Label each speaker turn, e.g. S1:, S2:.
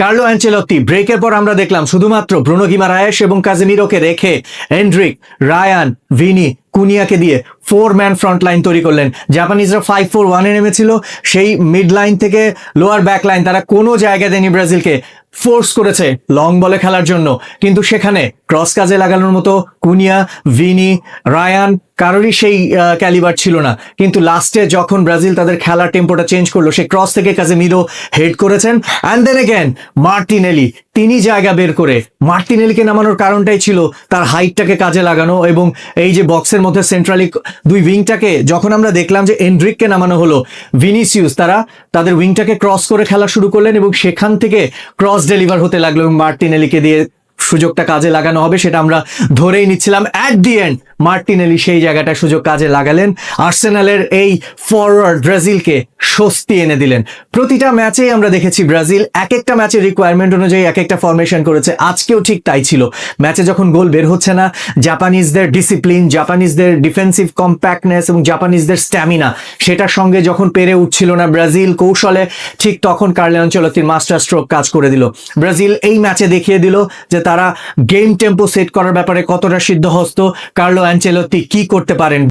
S1: Carlo Ancelotti ব্রেকের পর আমরা দেখলাম শুধুমাত্র ব্রুনো গিমারায়েস এবং কাজেমিরোকে রেখে এন্ড্রিক, রায়ান, ভিনি, কুনিয়াকে দিয়ে 4-ম্যান ফ্রন্ট লাইন তৈরি করলেন। জাপানিজরা 5-4-1-এ নেমেছিল, সেই মিড লাইন থেকে লোয়ার ব্যাক লাইন তারা কোনো জায়গা দেয়নি ব্রাজিলকে, ফোর্স করেছে লং বলে খেলার জন্য, কিন্তু সেখানে ক্রস কাজে লাগানোর মতো কুনিয়া, ভিনি, রায়ান কারোরই সেই ক্যালিবার ছিল না। কিন্তু লাস্টে যখন ব্রাজিল তাদের খেলার টেম্পোটা চেঞ্জ করলো, সেই ক্রস থেকে কাজেমিরো হেড করেছেন, অ্যান্ড দেন এগেন মার্টিনেলি তিনি জায়গা বের করে মার্টিনেলিকে নামানোর কারণটাই ছিল তার হাইটটাকে কাজে লাগানো, এবং এই যে বক্সের মধ্যে সেন্ট্রালি দুই উইংটাকে যখন আমরা দেখলাম যে এন্ড্রিককে নামানো হলো, ভিনিসিয়াস তারা তাদের উইংটাকে ক্রস করে খেলা শুরু করলেন এবং সেখান থেকে ক্রস ডেলিভার হতে লাগলো এবং মার্টিনেলিকে দিয়ে সুযোগটা কাজে লাগানো হবে সেটা আমরা ধরেই নিচ্ছিলাম। অ্যাট দি এন্ড মার্টিনেলি সেই জায়গাটা সুযোগ কাজে লাগালেন, আর্সেনালের এই ফরওয়ার্ড ব্রাজিলকে স্বস্তি এনে দিলেন। প্রতিটা ম্যাচেই আমরা দেখেছি ব্রাজিল এক একটা ম্যাচের রিকোয়ারমেন্ট অনুযায়ী এক একটা ফরমেশন করেছে, আজকেও ঠিক তাই ছিল। ম্যাচে যখন গোল বের হচ্ছে না, জাপানিজদের ডিসিপ্লিন, জাপানিজদের ডিফেন্সিভ কম্প্যাক্টনেস এবং জাপানিজদের স্ট্যামিনা সেটার সঙ্গে যখন পেরে উঠছিল না ব্রাজিল কৌশলে, ঠিক তখন কার্লো আনচেলত্তির মাস্টার স্ট্রোক কাজ করে দিল। ব্রাজিল এই ম্যাচে দেখিয়ে দিল যে তারা গেম টেম্পো সেট করার ব্যাপারে কতটা সিদ্ধহস্ত, কার্লো আনচেলত্তি কি করতে পারেন।